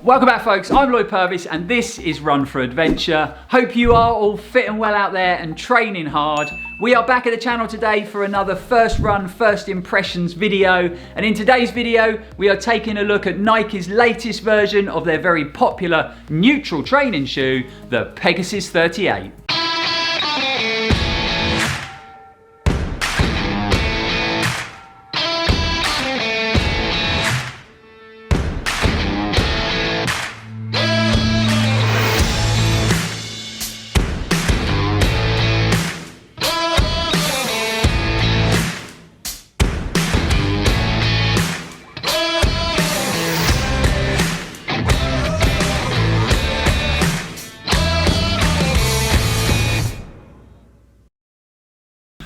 Welcome back, folks. I'm Lloyd Purvis and this is Run4Adventure. Hope you are all fit and well out there and training hard. We are back at the channel today for another first run, first impressions video. And in today's video, we are taking a look at Nike's latest version of their very popular neutral training shoe, the Pegasus 38.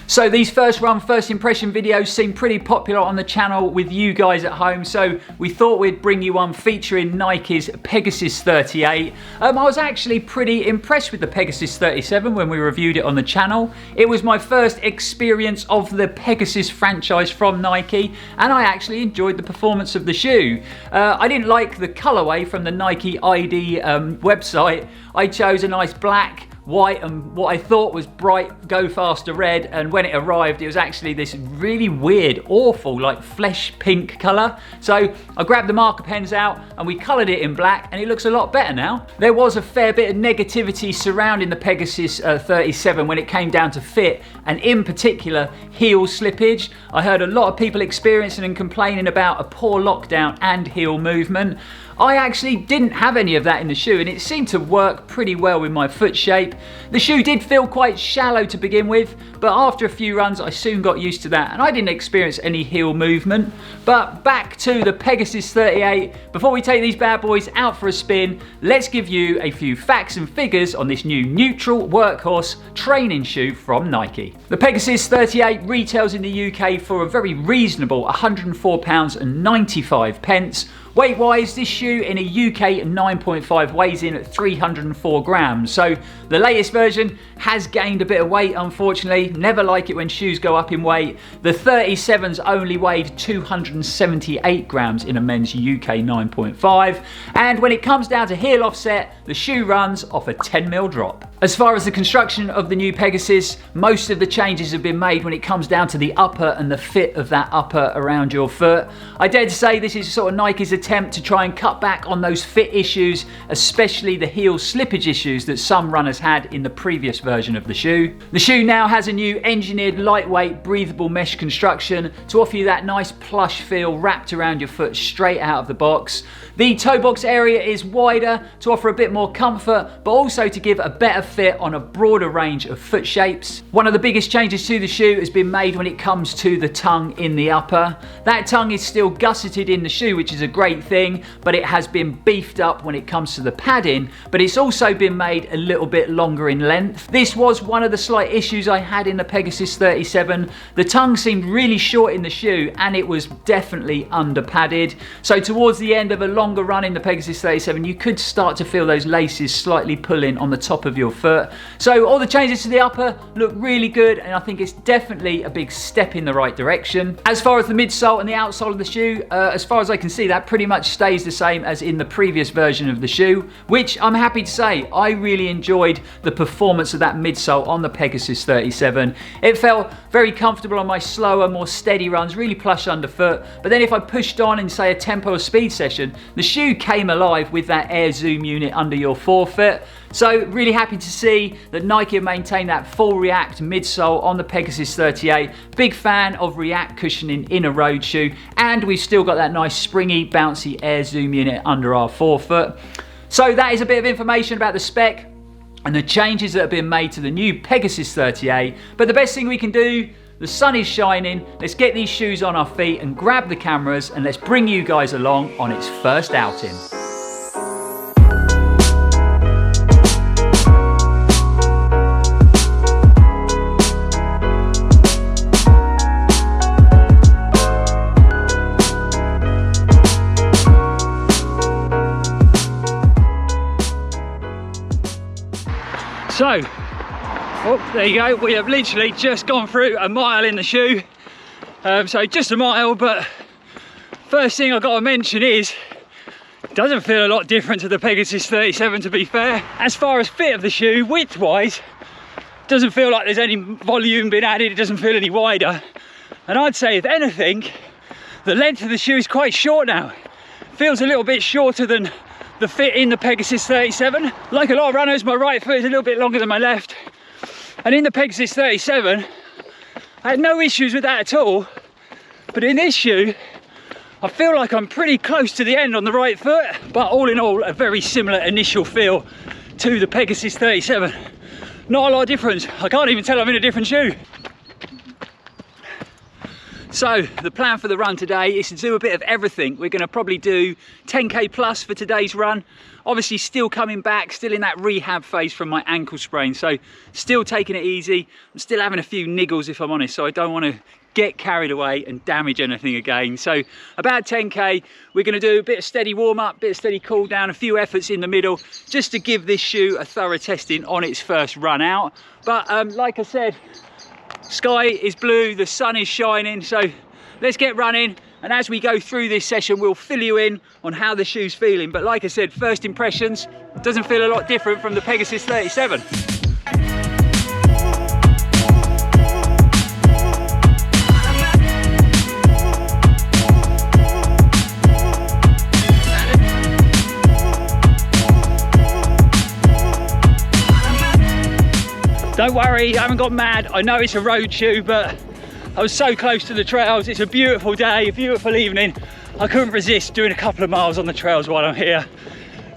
So these first run, first impression videos seem pretty popular on the channel with you guys at home, so we thought we'd bring you one featuring Nike's Pegasus 38. I was actually pretty impressed with the Pegasus 37 when we reviewed it on the channel. It was my first experience of the Pegasus franchise from Nike, and I actually enjoyed the performance of the shoe. I didn't like the colorway from the Nike ID website. I chose a nice black, white and what I thought was bright Go Faster red, and when it arrived it was actually this really weird, awful, like flesh pink colour. So I grabbed the marker pens out and we coloured it in black and it looks a lot better now. There was a fair bit of negativity surrounding the Pegasus 37 when it came down to fit, and in particular heel slippage. I heard a lot of people experiencing and complaining about a poor lockdown and heel movement. I actually didn't have any of that in the shoe and it seemed to work pretty well with my foot shape. The shoe did feel quite shallow to begin with, but after a few runs I soon got used to that and I didn't experience any heel movement. But back to the Pegasus 38. Before we take these bad boys out for a spin, let's give you a few facts and figures on this new neutral workhorse training shoe from Nike. The Pegasus 38 retails in the UK for a very reasonable £104.95. Weight-wise, this shoe in a UK 9.5 weighs in at 304 grams. So the latest version has gained a bit of weight, unfortunately. Never like it when shoes go up in weight. The 37's only weighed 278 grams in a men's UK 9.5. And when it comes down to heel offset, the shoe runs off a 10mm drop. As far as the construction of the new Pegasus, most of the changes have been made when it comes down to the upper and the fit of that upper around your foot. I dare to say this is sort of Nike's attempt to try and cut back on those fit issues, especially the heel slippage issues that some runners had in the previous version of the shoe. The shoe now has a new engineered lightweight breathable mesh construction to offer you that nice plush feel wrapped around your foot straight out of the box. The toe box area is wider to offer a bit more comfort, but also to give a better fit on a broader range of foot shapes. One of the biggest changes to the shoe has been made when it comes to the tongue in the upper. That tongue is still gusseted in the shoe, which is a great thing, but it has been beefed up when it comes to the padding, but it's also been made a little bit longer in length. This was one of the slight issues I had in the Pegasus 37. The tongue seemed really short in the shoe and it was definitely under padded. So towards the end of a longer run in the Pegasus 37, you could start to feel those laces slightly pulling on the top of your foot. So all the changes to the upper look really good and I think it's definitely a big step in the right direction. As far as the midsole and the outsole of the shoe, as far as I can see, that pretty much stays the same as in the previous version of the shoe, which I'm happy to say I really enjoyed the performance of that midsole on the Pegasus 37. It felt very comfortable on my slower, more steady runs, really plush underfoot, but then if I pushed on in say a tempo or speed session, the shoe came alive with that air zoom unit under your forefoot. So really happy to see that Nike have maintained that full React midsole on the Pegasus 38. Big fan of React cushioning in a road shoe, and we've still got that nice springy, bouncy air zoom unit under our forefoot. So that is a bit of information about the spec and the changes that have been made to the new Pegasus 38. But the best thing we can do, the sun is shining, let's get these shoes on our feet and grab the cameras and let's bring you guys along on its first outing. So, oh, there you go. We have literally just gone through a mile in the shoe. So just a mile, but first thing I've got to mention is Doesn't feel a lot different to the Pegasus 37, to be fair. As far as fit of the shoe, width-wise, doesn't feel like there's any volume been added. It doesn't feel any wider. And I'd say, if anything, the length of the shoe is quite short now. Feels a little bit shorter than the fit in the Pegasus 37. Like a lot of runners, my right foot is a little bit longer than my left. And in the Pegasus 37, I had no issues with that at all. But in this shoe, I feel like I'm pretty close to the end on the right foot, but all in all, a very similar initial feel to the Pegasus 37. Not a lot of difference. I can't even tell I'm in a different shoe. So the plan for the run today is to do a bit of everything. We're going to probably do 10k plus for today's run. Obviously still coming back, still in that rehab phase from my ankle sprain, so still taking it easy. I'm still having a few niggles, if I'm honest, so I don't want to get carried away and damage anything again. So about 10k, we're going to do a bit of steady warm up, bit of steady cool down, a few efforts in the middle, just to give this shoe a thorough testing on its first run out. But like I said, sky is blue, the sun is shining, so let's get running. And as we go through this session, we'll fill you in on how the shoe's feeling. But like I said, first impressions, doesn't feel a lot different from the Pegasus 37. Don't worry, I haven't got mad. I know it's a road shoe, but I was so close to the trails. It's a beautiful day, a beautiful evening. I couldn't resist doing a couple of miles on the trails while I'm here.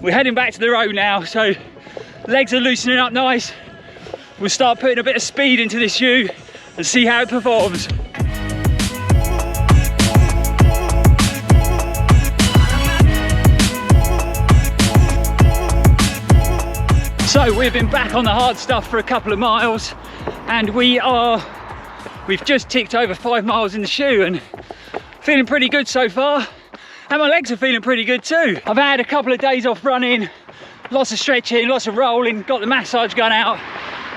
We're heading back to the road now, so legs are loosening up nice. We'll start putting a bit of speed into this shoe and see how it performs. So we've been back on the hard stuff for a couple of miles, and we've just ticked over 5 miles in the shoe and feeling pretty good so far. And my legs are feeling pretty good too. I've had a couple of days off running, lots of stretching, lots of rolling, got the massage gun out,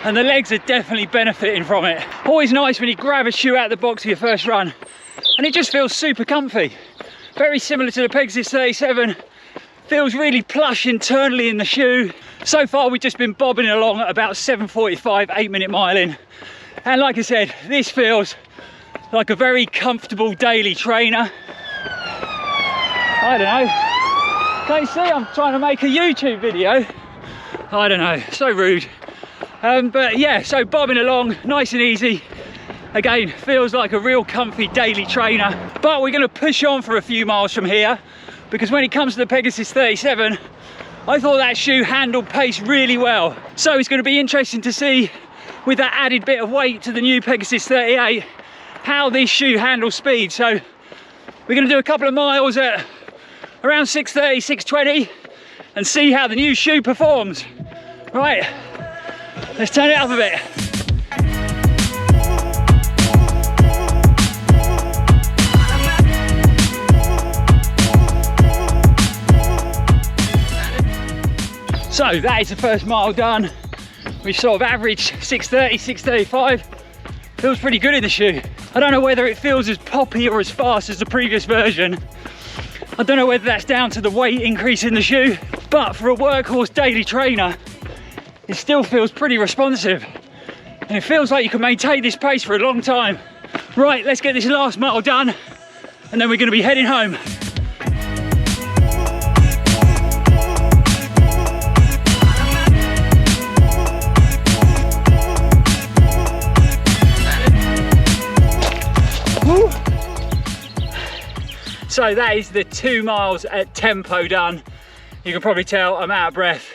and the legs are definitely benefiting from it. Always nice when you grab a shoe out of the box for your first run, and it just feels super comfy. Very similar to the Pegasus 37. Feels really plush internally in the shoe. So far we've just been bobbing along at about 7:45, 8-minute miling. And like I said, this feels like a very comfortable daily trainer. I don't know. Can't you see I'm trying to make a YouTube video? I don't know, so rude. But yeah, so bobbing along, nice and easy. Again, feels like a real comfy daily trainer. But we're gonna push on for a few miles from here, because when it comes to the Pegasus 37, I thought that shoe handled pace really well. So it's going to be interesting to see, with that added bit of weight to the new Pegasus 38, how this shoe handles speed. So we're going to do a couple of miles at around 6:30, 6:20 and see how the new shoe performs. Right, let's turn it up a bit. So that is the first mile done. We've sort of averaged 6:30, 6:35. Feels pretty good in the shoe. I don't know whether it feels as poppy or as fast as the previous version. I don't know whether that's down to the weight increase in the shoe, but for a workhorse daily trainer, it still feels pretty responsive. And it feels like you can maintain this pace for a long time. Right, let's get this last mile done, and then we're gonna be heading home. So that is the 2 miles at tempo done. You can probably tell I'm out of breath,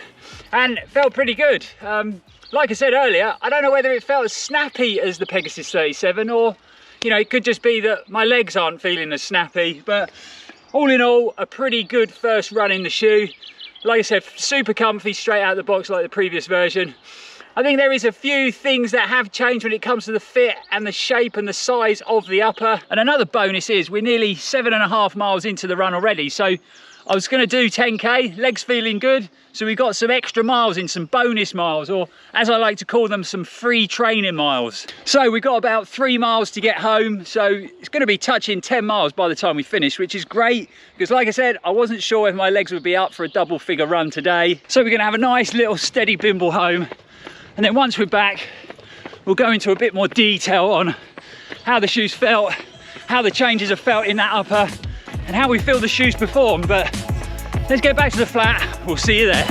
and it felt pretty good. Like I said earlier, I don't know whether it felt as snappy as the Pegasus 37, or you know, it could just be that my legs aren't feeling as snappy, but all in all, a pretty good first run in the shoe. Like I said, super comfy straight out of the box like the previous version. I think there is a few things that have changed when it comes to the fit and the shape and the size of the upper. And another bonus is we're nearly 7.5 miles into the run already. So I was going to do 10k, legs feeling good, so we got some extra miles in, some bonus miles, or as I like to call them, some free training miles. So we got about 3 miles to get home, so it's going to be touching 10 miles by the time we finish, which is great, because like I said, I wasn't sure if my legs would be up for a double figure run today. So we're going to have a nice little steady bimble home, and then once we're back, we'll go into a bit more detail on how the shoes felt, how the changes have felt in that upper, and how we feel the shoes perform. But let's get back to the flat. We'll see you there.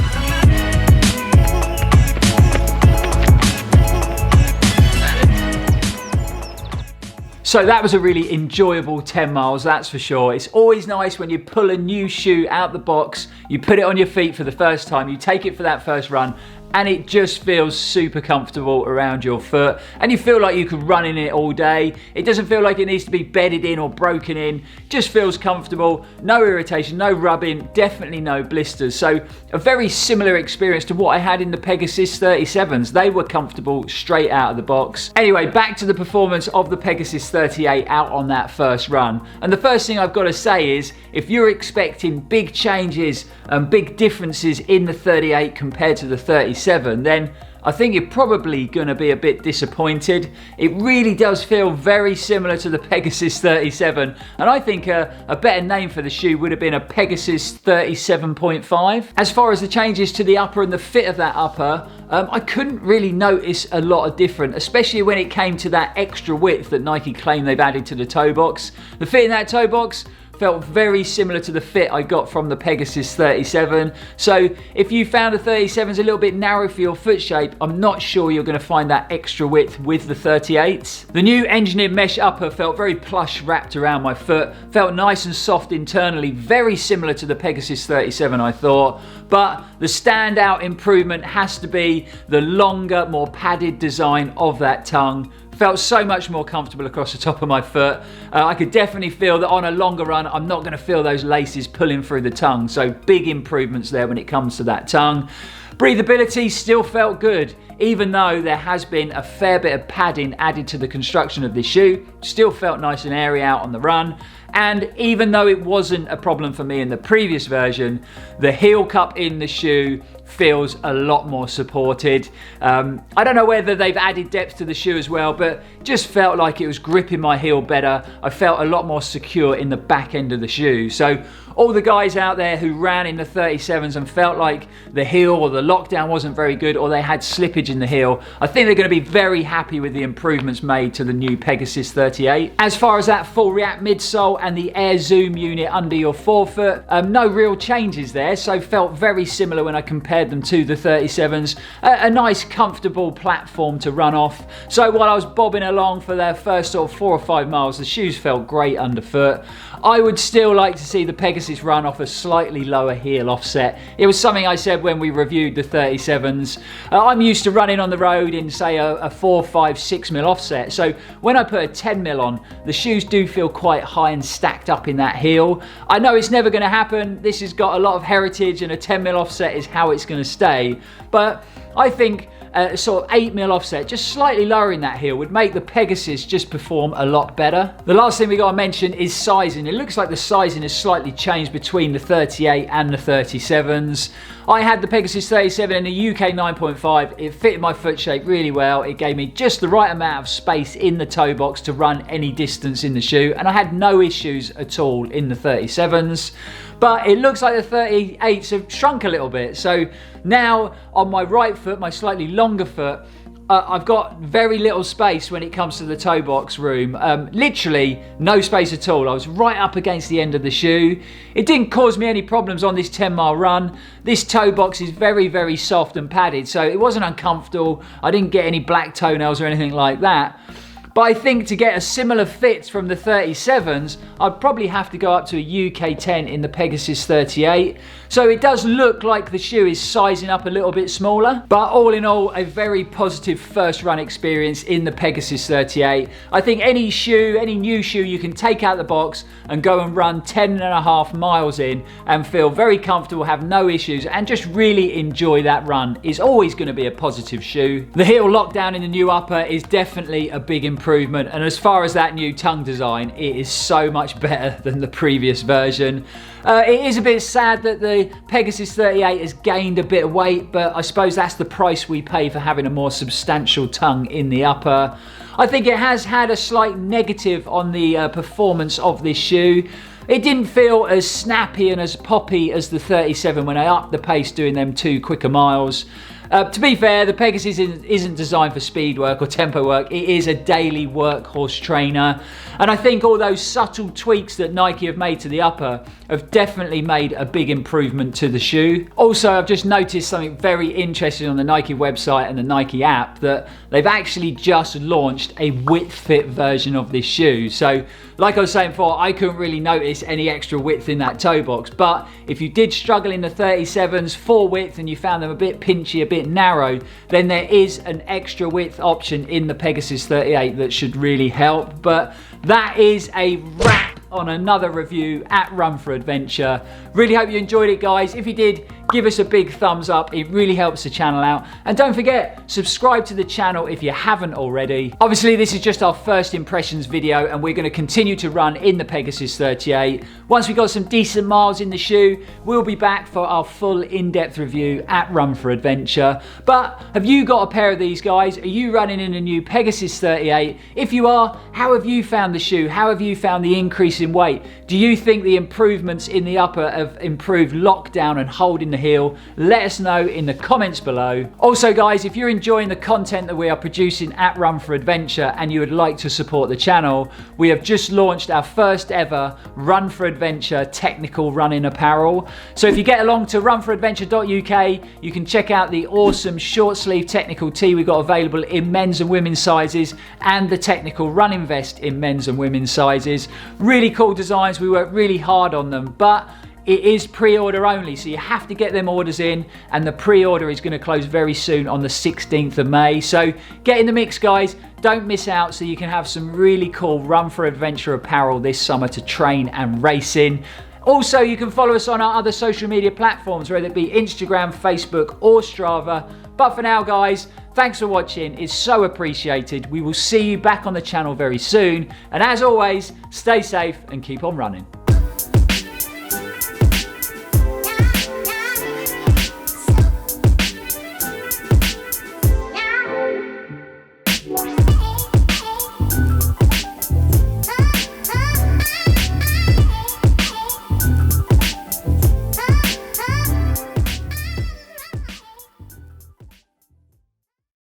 So that was a really enjoyable 10 miles, that's for sure. It's always nice when you pull a new shoe out the box, you put it on your feet for the first time, you take it for that first run, and it just feels super comfortable around your foot, and you feel like you could run in it all day. It doesn't feel like it needs to be bedded in or broken in, just feels comfortable, no irritation, no rubbing, definitely no blisters. So a very similar experience to what I had in the Pegasus 37s. They were comfortable straight out of the box. Anyway, back to the performance of the Pegasus 38 out on that first run. And the first thing I've got to say is, if you're expecting big changes and big differences in the 38 compared to the 37, then I think you're probably going to be a bit disappointed. It really does feel very similar to the Pegasus 37, and I think a better name for the shoe would have been a Pegasus 37.5. As far as the changes to the upper and the fit of that upper, I couldn't really notice a lot of different, especially when it came to that extra width that Nike claim they've added to the toe box. The fit in that toe box felt very similar to the fit I got from the Pegasus 37. So if you found the 37's a little bit narrow for your foot shape, I'm not sure you're going to find that extra width with the 38s. The new engineered mesh upper felt very plush wrapped around my foot, felt nice and soft internally, very similar to the Pegasus 37 I thought. But the standout improvement has to be the longer, more padded design of that tongue. Felt so much more comfortable across the top of my foot. I could definitely feel that on a longer run, I'm not going to feel those laces pulling through the tongue. So big improvements there when it comes to that tongue. Breathability still felt good, even though there has been a fair bit of padding added to the construction of this shoe. Still felt nice and airy out on the run. And even though it wasn't a problem for me in the previous version, the heel cup in the shoe feels a lot more supported. I don't know whether they've added depth to the shoe as well, but just felt like it was gripping my heel better. I felt a lot more secure in the back end of the shoe. So all the guys out there who ran in the 37s and felt like the heel or the lockdown wasn't very good, or they had slippage in the heel, I think they're going to be very happy with the improvements made to the new Pegasus 38. As far as that full react midsole and the air zoom unit under your forefoot, no real changes there, so felt very similar when I compared them to the 37s. A nice comfortable platform to run off. So while I was bobbing along for their first sort of 4 or 5 miles, the shoes felt great underfoot. I would still like to see the Pegasus run off a slightly lower heel offset. It was something I said when we reviewed the 37s. I'm used to running on the road in, say, a 4, 5, 6 mil offset. So when I put a 10 mil on, the shoes do feel quite high and stacked up in that heel. I know it's never going to happen. This has got a lot of heritage, and a 10 mil offset is how it's going to stay. But I think a sort of 8 mil offset, just slightly lowering that heel, would make the Pegasus just perform a lot better. The last thing we got to mention is sizing. It looks like the sizing has slightly changed between the 38 and the 37s. I had the Pegasus 37 in a UK 9.5. It fitted my foot shape really well. It gave me just the right amount of space in the toe box to run any distance in the shoe, and I had no issues at all in the 37s. But it looks like the 38s have shrunk a little bit. So now on my right foot, my slightly longer foot, I've got very little space when it comes to the toe box room. Literally no space at all. I was right up against the end of the shoe. It didn't cause me any problems on this 10-mile run. This toe box is very, very soft and padded, so it wasn't uncomfortable. I didn't get any black toenails or anything like that. But I think to get a similar fit from the 37s, I'd probably have to go up to a UK 10 in the Pegasus 38. So it does look like the shoe is sizing up a little bit smaller, but all in all, a very positive first run experience in the Pegasus 38. I think any shoe, any new shoe you can take out the box and go and run 10.5 miles in and feel very comfortable, have no issues, and just really enjoy that run is always going to be a positive shoe. The heel lockdown in the new upper is definitely a big improvement improvement, and as far as that new tongue design, it is so much better than the previous version. It is a bit sad that the Pegasus 38 has gained a bit of weight, but I suppose that's the price we pay for having a more substantial tongue in the upper. I think it has had a slight negative on the performance of this shoe. It didn't feel as snappy and as poppy as the 37 when I upped the pace doing them 2 quicker miles. To be fair, the Pegasus isn't designed for speed work or tempo work. It is a daily workhorse trainer. And I think all those subtle tweaks that Nike have made to the upper have definitely made a big improvement to the shoe. Also, I've just noticed something very interesting on the Nike website and the Nike app, that they've actually just launched a width fit version of this shoe. So, like I was saying before, I couldn't really notice any extra width in that toe box. But if you did struggle in the 37s for width and you found them a bit pinchy, a bit narrow, then there is an extra width option in the Pegasus 38 that should really help. But that is a wrap on another review at Run4Adventure. Really hope you enjoyed it, guys. If you did, give us a big thumbs up. It really helps the channel out. And don't forget, subscribe to the channel if you haven't already. Obviously, this is just our first impressions video, and we're going to continue to run in the Pegasus 38. Once we've got some decent miles in the shoe, we'll be back for our full in-depth review at Run4Adventure. But have you got a pair of these, guys? Are you running in a new Pegasus 38? If you are, how have you found the shoe? How have you found the increase in weight? Do you think the improvements in the upper have improved lockdown and holding the heel? Let us know in the comments below. Also, guys, if you're enjoying the content that we are producing at Run4Adventure and you would like to support the channel, we have just launched our first ever Run4Adventure technical running apparel. So if you get along to run4adventure.uk, you can check out the awesome short sleeve technical tee we've got available in men's and women's sizes, and the technical running vest in men's and women's sizes. Really cool designs. We worked really hard on them, but it is pre-order only, so you have to get them orders in, and the pre-order is going to close very soon on the 16th of May. So get in the mix, guys. Don't miss out, so you can have some really cool Run4Adventure apparel this summer to train and race in. Also, you can follow us on our other social media platforms, whether it be Instagram, Facebook, or Strava. But for now, guys, thanks for watching. It's so appreciated. We will see you back on the channel very soon. And as always, stay safe and keep on running.